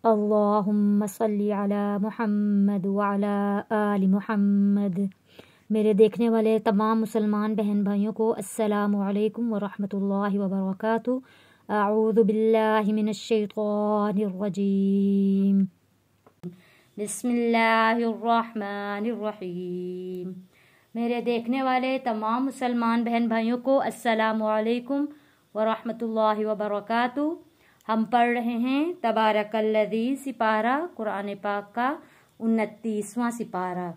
अल्लाहुम्मा सल्ली अला मुहम्मद व अला आलि मुहम्मद। मेरे देखने वाले तमाम मुसलमान बहन भाइयों को अस्सलामु अलैकुम व रहमतुल्लाहि व बरकातुहू। अऊज़ु बिल्लाहि मिनश शैतानिर रजीम। बिस्मिल्लाहिर रहमानिर रहीम। मेरे देखने वाले तमाम मुसलमान बहन भाइयों को अस्सलामु अलैकुम व रहमतुल्लाहि व बरकातुहू। हम पढ़ रहे हैं तबारकल्लज़ी सिपारा कुरान पाक का 29वां सिपारा।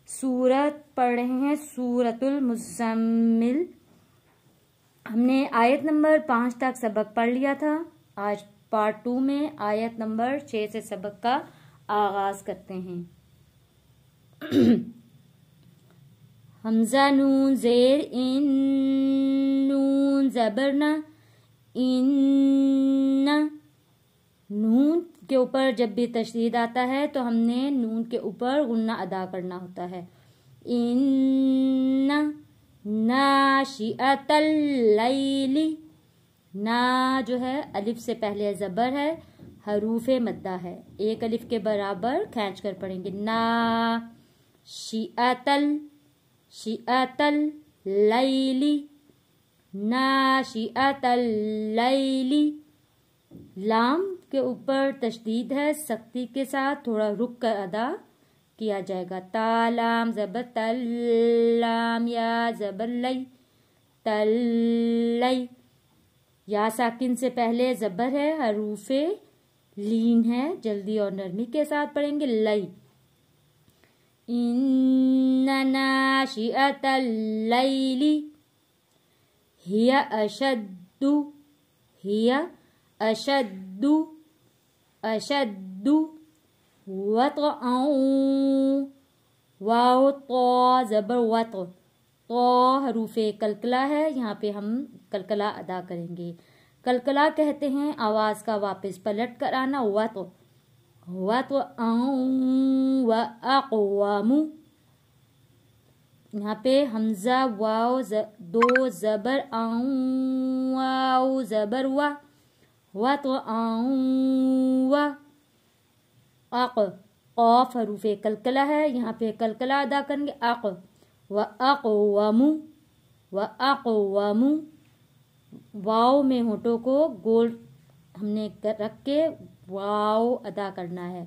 सूरत पढ़ रहे हैं सूरतुल मुज़्ज़म्मिल। हमने आयत नंबर 5 तक सबक पढ़ लिया था। आज पार्ट 2 में आयत नंबर 6 से सबक का आगाज करते हैं। हमजा नून ज़ेर इन नून ज़बरना इन्ना। नून के ऊपर जब भी तशदीद आता है तो हमने नून के ऊपर गुन्ना अदा करना होता है। इन्ना नाशिअतल लैली। ना जो है अलिफ से पहले ज़बर है, हरूफे मद्दा है, एक अलिफ के बराबर खींच कर पढ़ेंगे। ना शिअतल शिअतल लैली नाशिअतल लैली। लाम के ऊपर तशदीद है, सख्ती के साथ थोड़ा रुक कर अदा किया जाएगा। तालाम ज़बर तल्लाम या ज़बर लई तल्लई। या साकिन से पहले ज़बर है, हरूफे लीन है, जल्दी और नरमी के साथ पढ़ेंगे। लई इन्ना नाशिअतल लैली हिया अशद्दु हिया अशद्दु अशद्दु वतअं। वाव तो ज़बर वत, तो हरूफे कलकला है, यहाँ पे हम कलकला अदा करेंगे। कलकला कहते हैं आवाज का वापस पलट कर आना। वत वतअं व अक़वामु। यहाँ पे हमजा वाव दो ज़बर आऊं वाव ज़बर वा तो आऊं वा। अक़ क़ाफ हरूफे कलकला है, यहाँ पे कलकला अदा करेंगे। अक़ व अक़वामु व अक़वामु। वाव में होठों को गोल हमने रख के वाव अदा करना है।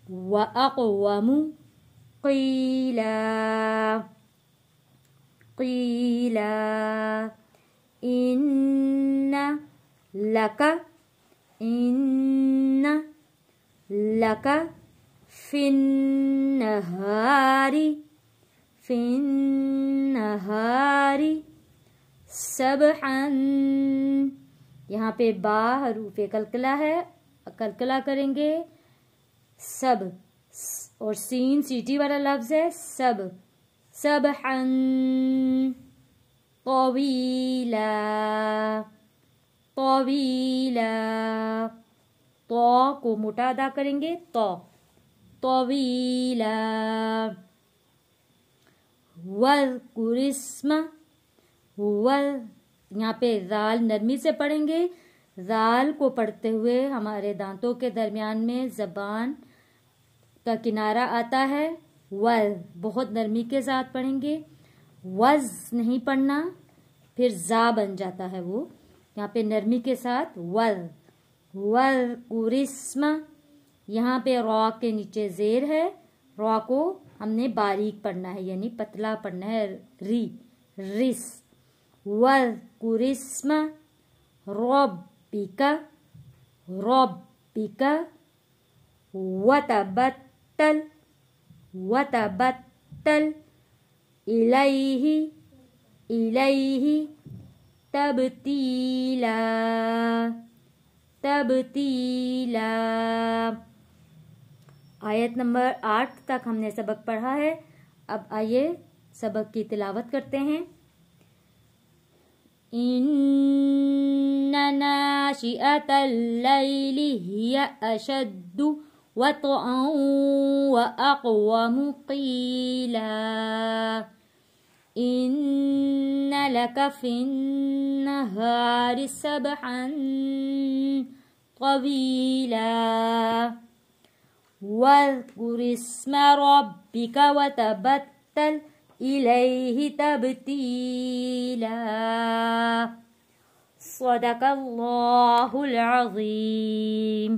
व अक़वामु क़ीला क़ीला इन्ना लका इन्ना लका फिन्नहारी फिन्नहारी सबहन। यहाँ पे बा हरूफे कलकला है, कलकला करेंगे। सब और सीन सीटी वाला लफ्ज है। सब सबहन तवीला तवीला। तो को मोटा अदा करेंगे। तो तवीला वज़कुरिस्म वल। यहाँ पे जाल नरमी से पढ़ेंगे। जाल को पढ़ते हुए हमारे दांतों के दरमियान में जबान का किनारा आता है। वल बहुत नरमी के साथ पढ़ेंगे। वज नहीं पढ़ना, फिर जा बन जाता है वो। यहाँ पे नरमी के साथ वल वल कुरिस्मा। यहाँ पे रॉ के नीचे जेर है, रॉ को हमने बारीक पढ़ना है, यानी पतला पढ़ना है। री रिस वल कुरिस्मा रब्बिका रब्बिका वतबत्तल वतबत्तल इलैहि इलैहि तबतीला तबतीला। आयत नंबर 8 तक हमने सबक पढ़ा है। अब आइए सबक की तिलावत करते हैं। इन्ना नाशिअतल लैली हिया अशद्दु वतअं व अक़वामु क़ीला इन्ना लका फिन्नहारि सबहन قويلا واذكر اسم ربك وتبتل إليه تبتيلا صدق الله العظيم.